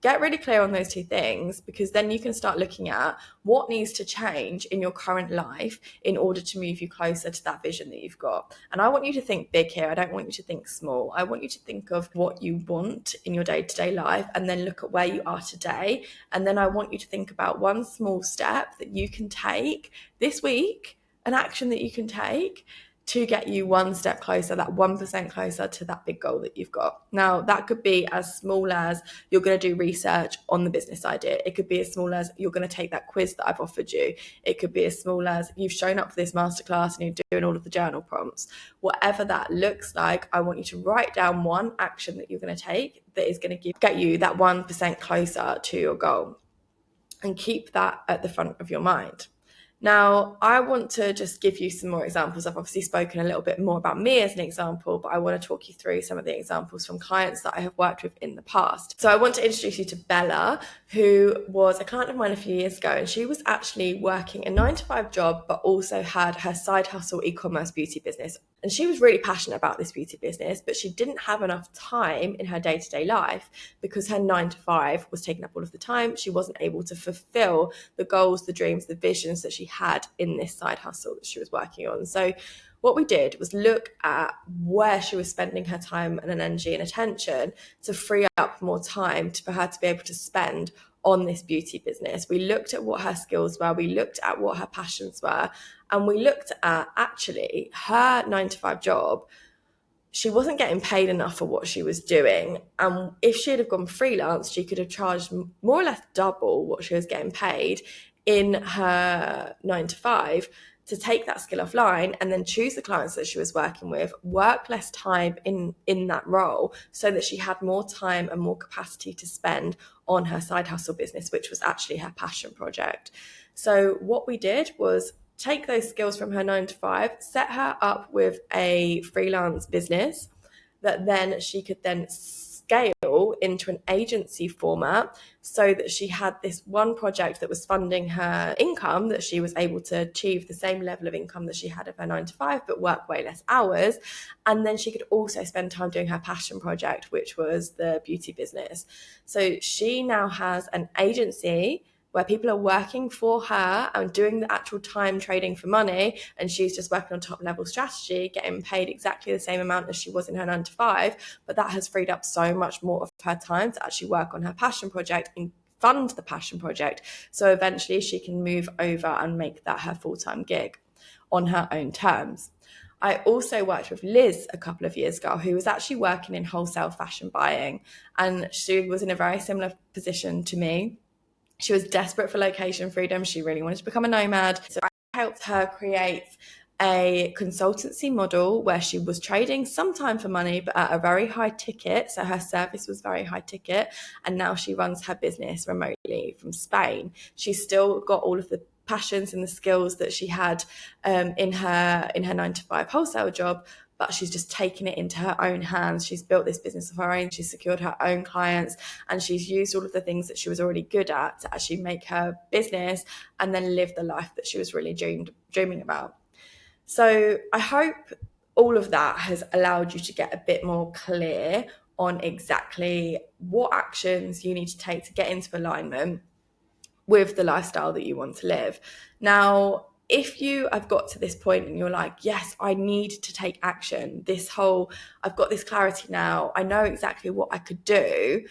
Get really clear on those 2 things, because then you can start looking at what needs to change in your current life in order to move you closer to that vision that you've got. And I want you to think big here. I don't want you to think small. I want you to think of what you want in your day-to-day life and then look at where you are today. And then I want you to think about one small step that you can take this week, an action that you can take to get you one step closer, that 1% closer to that big goal that you've got. Now, that could be as small as you're going to do research on the business idea. It could be as small as you're going to take that quiz that I've offered you. It could be as small as you've shown up for this masterclass and you're doing all of the journal prompts. Whatever that looks like, I want you to write down one action that you're going to take that is going to get you that 1% closer to your goal, and keep that at the front of your mind. Now, I want to just give you some more examples. I've obviously spoken a little bit more about me as an example, but I want to talk you through some of the examples from clients that I have worked with in the past. So I want to introduce you to Bella, who was a client of mine a few years ago, and she was actually working a 9-to-5 job, but also had her side hustle e-commerce beauty business. And she was really passionate about this beauty business, but she didn't have enough time in her day-to-day life because her 9-to-5 was taking up all of the time. She wasn't able to fulfill the goals, the dreams, the visions that she had in this side hustle that she was working on. So what we did was look at where she was spending her time and energy and attention to free up more time for her to be able to spend on this beauty business. We looked at what her skills were, we looked at what her passions were, and we looked at actually her 9-to-5 job. She wasn't getting paid enough for what she was doing. And if she had gone freelance, she could have charged more or less double what she was getting paid in her 9-to-5 to take that skill offline and then choose the clients that she was working with, work less time in that role so that she had more time and more capacity to spend on her side hustle business, which was actually her passion project. So what we did was take those skills from her 9-to-5, set her up with a freelance business that then she could then scale into an agency format so that she had this one project that was funding her income, that she was able to achieve the same level of income that she had of her 9-to-5, but work way less hours. And then she could also spend time doing her passion project, which was the beauty business. So she now has an agency where people are working for her and doing the actual time trading for money, and she's just working on top level strategy, getting paid exactly the same amount as she was in her 9 to 5, but that has freed up so much more of her time to actually work on her passion project and fund the passion project. So eventually she can move over and make that her full-time gig on her own terms. I also worked with Liz a couple of years ago, who was actually working in wholesale fashion buying, and she was in a very similar position to me. She was desperate for location freedom. She really wanted to become a nomad. So I helped her create a consultancy model where she was trading sometime for money, but at a very high ticket. So her service was very high ticket. And now she runs her business remotely from Spain. She's still got all of the passions and the skills that she had in her 9 to 5 wholesale job, but she's just taken it into her own hands. She's built this business of her own. She's secured her own clients, and she's used all of the things that she was already good at to actually make her business and then live the life that she was really dreaming about. So I hope all of that has allowed you to get a bit more clear on exactly what actions you need to take to get into alignment with the lifestyle that you want to live. Now, if you have got to this point and you're like, yes, I need to take action, I've got this clarity now, I know exactly what I could do,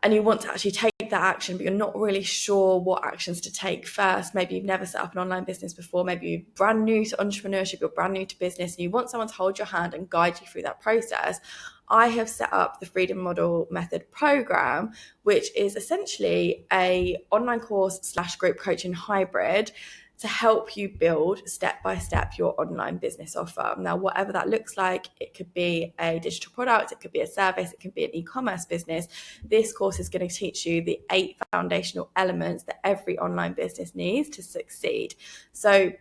and you want to actually take that action, but you're not really sure what actions to take first. Maybe you've never set up an online business before. Maybe you're brand new to entrepreneurship, you're brand new to business, and you want someone to hold your hand and guide you through that process. I have set up the Freedom Model Method program, which is essentially a online course / group coaching hybrid to help you build step by step your online business offer. Now, whatever that looks like, it could be a digital product, it could be a service, it could be an e-commerce business. This course is going to teach you the 8 foundational elements that every online business needs to succeed. So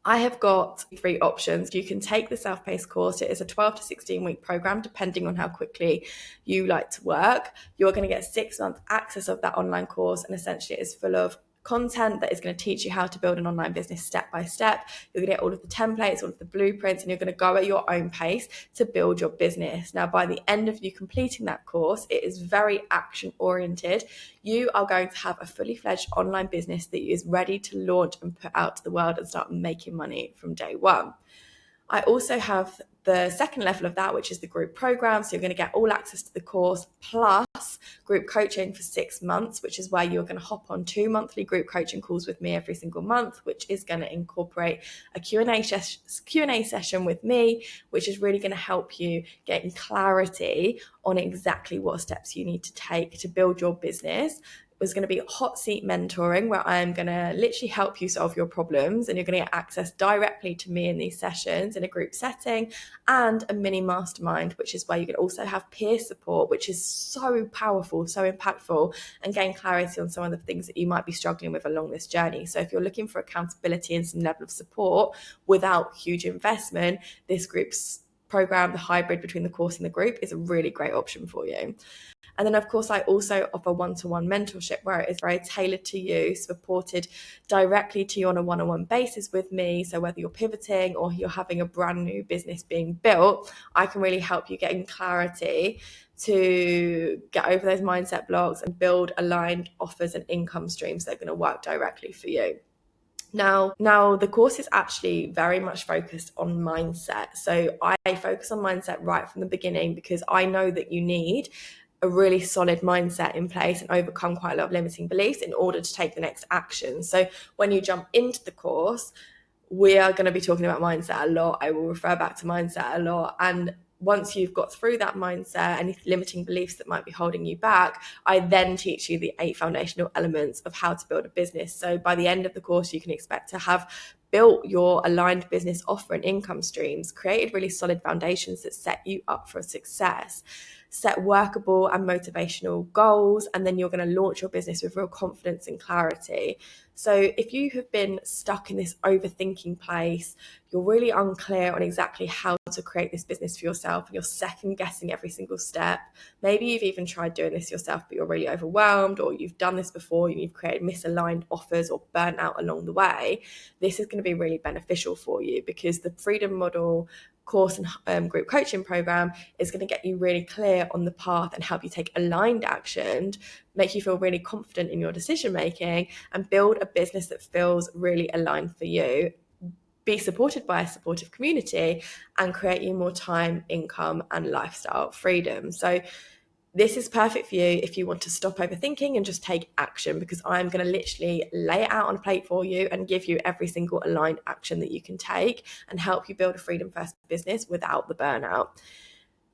I have got 3 options. You can take the self-paced course. It is a 12 to 16 week program, depending on how quickly you like to work. You're going to get 6-month access of that online course, and essentially it is full of content that is going to teach you how to build an online business step by step. You're going to get all of the templates, all of the blueprints, and you're going to go at your own pace to build your business. Now, by the end of you completing that course, it is very action oriented. You are going to have a fully fledged online business that is ready to launch and put out to the world and start making money from day one. I also have the second level of that, which is the group program. So you're going to get all access to the course plus group coaching for 6 months, which is where you're going to hop on 2 monthly group coaching calls with me every single month, which is going to incorporate a Q&A session with me, which is really going to help you get clarity on exactly what steps you need to take to build your business. There's going to be hot seat mentoring, where I'm going to literally help you solve your problems, and you're going to get access directly to me in these sessions in a group setting, and a mini mastermind, which is where you can also have peer support, which is so powerful, so impactful, and gain clarity on some of the things that you might be struggling with along this journey. So if you're looking for accountability and some level of support without huge investment, this group's program, the hybrid between the course and the group, is a really great option for you. And then, of course, I also offer one-to-one mentorship, where it is very tailored to you, supported directly to you on a one-on-one basis with me. So whether you're pivoting or you're having a brand new business being built, I can really help you get in clarity to get over those mindset blocks and build aligned offers and income streams that are going to work directly for you. Now, the course is actually very much focused on mindset. So I focus on mindset right from the beginning, because I know that you need a really solid mindset in place and overcome quite a lot of limiting beliefs in order to take the next action. So when you jump into the course, we are going to be talking about mindset a lot. I will refer back to mindset a lot. And once you've got through that mindset, any limiting beliefs that might be holding you back, I then teach you the 8 foundational elements of how to build a business. So by the end of the course, you can expect to have built your aligned business offer and income streams, created really solid foundations that set you up for success, set workable and motivational goals, and then you're going to launch your business with real confidence and clarity. So if you have been stuck in this overthinking place, you're really unclear on exactly how to create this business for yourself, and you're second guessing every single step. Maybe you've even tried doing this yourself, but you're really overwhelmed, or you've done this before and you've created misaligned offers or burnt out along the way. This is going to be really beneficial for you, because the Freedom Model course and group coaching program is going to get you really clear on the path and help you take aligned action, make you feel really confident in your decision making, and build a business that feels really aligned for you, be supported by a supportive community, and create you more time, income, and lifestyle freedom. So this is perfect for you if you want to stop overthinking and just take action, because I'm going to literally lay it out on a plate for you and give you every single aligned action that you can take and help you build a freedom first business without the burnout.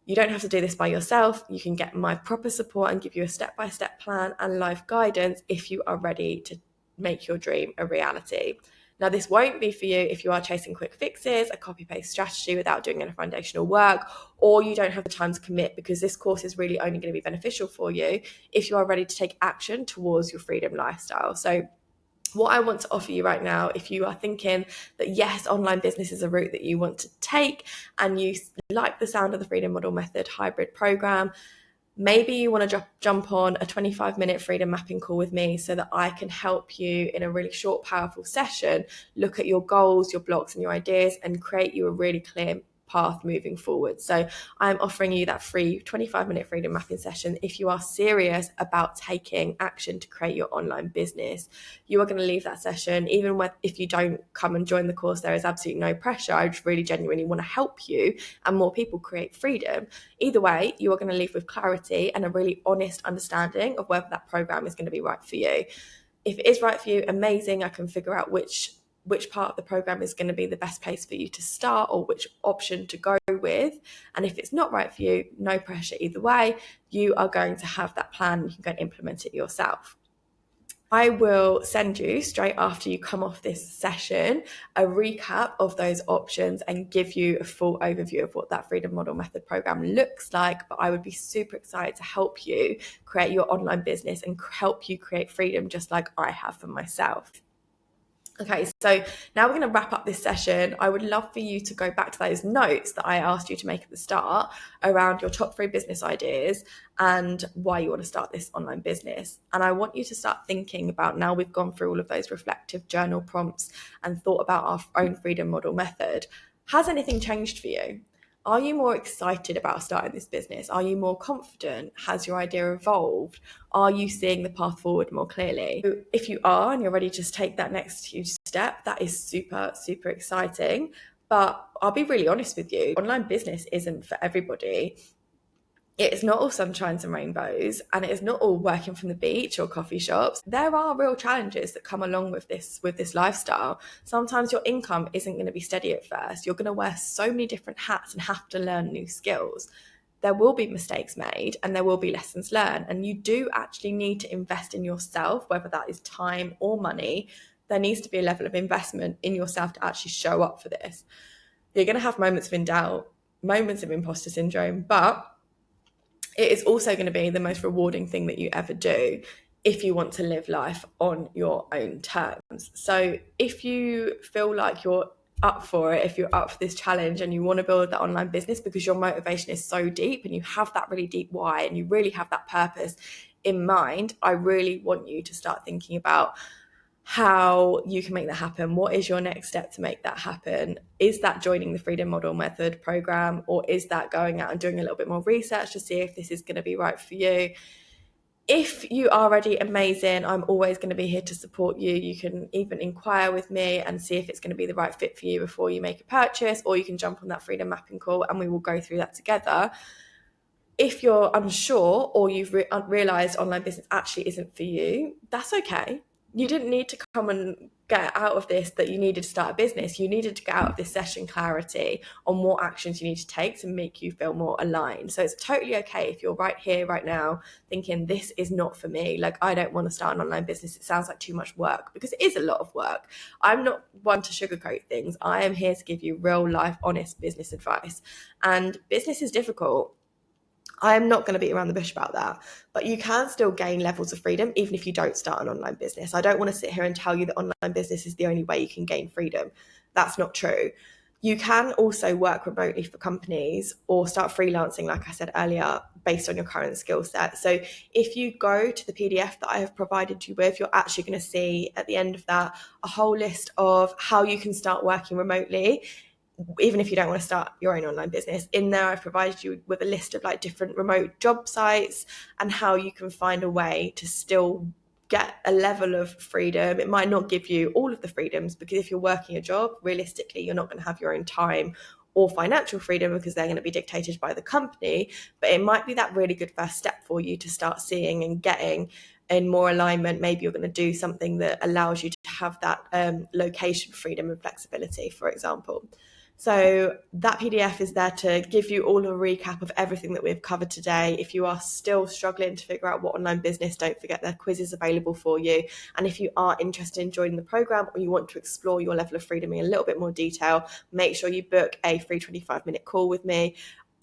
You don't have to do this by yourself. You can get my proper support and give you a step-by-step plan and life guidance if you are ready to make your dream a reality. Now, this won't be for you if you are chasing quick fixes, a copy-paste strategy without doing any foundational work, or you don't have the time to commit, because this course is really only going to be beneficial for you if you are ready to take action towards your freedom lifestyle. So what I want to offer you right now, if you are thinking that yes, online business is a route that you want to take and you like the sound of the Freedom Model Method hybrid program, maybe you want to jump on a 25-minute freedom mapping call with me so that I can help you in a really short, powerful session, look at your goals, your blocks and your ideas, and create you a really clear path moving forward. So I'm offering you that free 25-minute freedom mapping session if you are serious about taking action to create your online business. You are going to leave that session, even if you don't come and join the course, there is absolutely no pressure. I just really genuinely want to help you and more people create freedom. Either way, you are going to leave with clarity and a really honest understanding of whether that program is going to be right for you. If it is right for you, amazing. I can figure out which part of the program is going to be the best place for you to start or which option to go with. And if it's not right for you, no pressure either way. You are going to have that plan. You can go and implement it yourself. I will send you, straight after you come off this session, a recap of those options and give you a full overview of what that Freedom Model Method program looks like. But I would be super excited to help you create your online business and help you create freedom just like I have for myself. Okay, so now we're going to wrap up this session. I would love for you to go back to those notes that I asked you to make at the start around your top 3 business ideas and why you want to start this online business. And I want you to start thinking about, now we've gone through all of those reflective journal prompts and thought about our own freedom model method. Has anything changed for you? Are you more excited about starting this business? Are you more confident? Has your idea evolved? Are you seeing the path forward more clearly? If you are and you're ready to just take that next huge step, that is super, super exciting. But I'll be really honest with you, online business isn't for everybody. It is not all sunshines and rainbows, and it is not all working from the beach or coffee shops. There are real challenges that come along with this lifestyle. Sometimes your income isn't going to be steady at first. You're going to wear so many different hats and have to learn new skills. There will be mistakes made and there will be lessons learned, and you do actually need to invest in yourself, whether that is time or money. There needs to be a level of investment in yourself to actually show up for this. You're going to have moments of doubt, moments of imposter syndrome, but it is also going to be the most rewarding thing that you ever do if you want to live life on your own terms. So if you feel like you're up for it, if you're up for this challenge and you want to build that online business because your motivation is so deep and you have that really deep why and you really have that purpose in mind, I really want you to start thinking about how you can make that happen. What is your next step to make that happen? Is that joining the Freedom Model Method program, or is that going out and doing a little bit more research to see if this is going to be right for you? If you are ready, amazing. I'm always going to be here to support you. You can even inquire with me and see if it's going to be the right fit for you before you make a purchase, or you can jump on that freedom mapping call and we will go through that together. If you're unsure or you've realized online business actually isn't for you, that's okay. You didn't need to come and get out of this that you needed to start a business. You needed to get out of this session clarity on what actions you need to take to make you feel more aligned. So it's totally okay if you're right here, right now, thinking this is not for me. Like, I don't want to start an online business. It sounds like too much work, because it is a lot of work. I'm not one to sugarcoat things. I am here to give you real life, honest business advice. And business is difficult. I'm not going to beat around the bush about that, but you can still gain levels of freedom even if you don't start an online business. I don't want to sit here and tell you that online business is the only way you can gain freedom. That's not true. You can also work remotely for companies or start freelancing, like I said earlier, based on your current skill set. So if you go to the PDF that I have provided you with, you're actually going to see at the end of that a whole list of how you can start working remotely. even if you don't want to start your own online business. In there, I've provided you with a list of like different remote job sites and how you can find a way to still get a level of freedom. It might not give you all of the freedoms, because if you're working a job, realistically, you're not going to have your own time or financial freedom, because they're going to be dictated by the company. But it might be that really good first step for you to start seeing and getting in more alignment. Maybe you're going to do something that allows you to have that location freedom and flexibility, for example. So that PDF is there to give you all a recap of everything that we've covered today. If you are still struggling to figure out what online business, don't forget there are quizzes available for you. And if you are interested in joining the program, or you want to explore your level of freedom in a little bit more detail, make sure you book a free 25-minute call with me.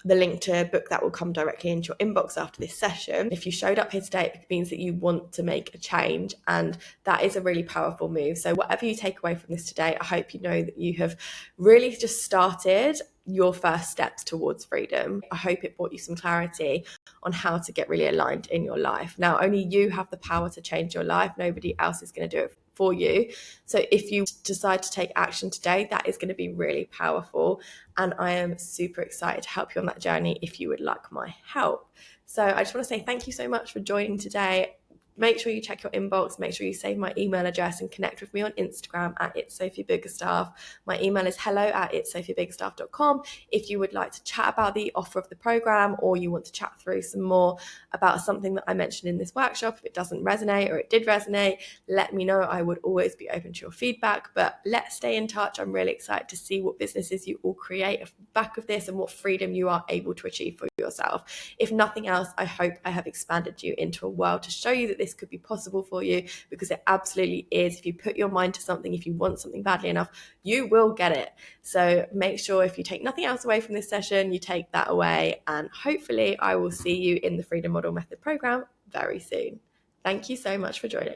The link to book that will come directly into your inbox after this session. If you showed up here today, it means that you want to make a change, and that is a really powerful move. So whatever you take away from this today, I hope you know that you have really just started your first steps towards freedom. I hope it brought you some clarity on how to get really aligned in your life. Now, only you have the power to change your life. Nobody else is going to do it for you. So if you decide to take action today, that is going to be really powerful. And I am super excited to help you on that journey if you would like my help. So I just want to say thank you so much for joining today. Make sure you check your inbox. Make sure you save my email address and connect with me on Instagram at It's Sophie Biggerstaff. My email is hello@itssophiebiggerstaff.com. If you would like to chat about the offer of the program, or you want to chat through some more about something that I mentioned in this workshop, if it doesn't resonate or it did resonate, let me know. I would always be open to your feedback. But let's stay in touch. I'm really excited to see what businesses you all create off the back of this and what freedom you are able to achieve for yourself. If nothing else, I hope I have expanded you into a world to show you that this could be possible for you, because it absolutely is. If you put your mind to something, if you want something badly enough, you will get it. So make sure, if you take nothing else away from this session, you take that away, and hopefully I will see you in the Freedom Model Method program very soon. Thank you so much for joining.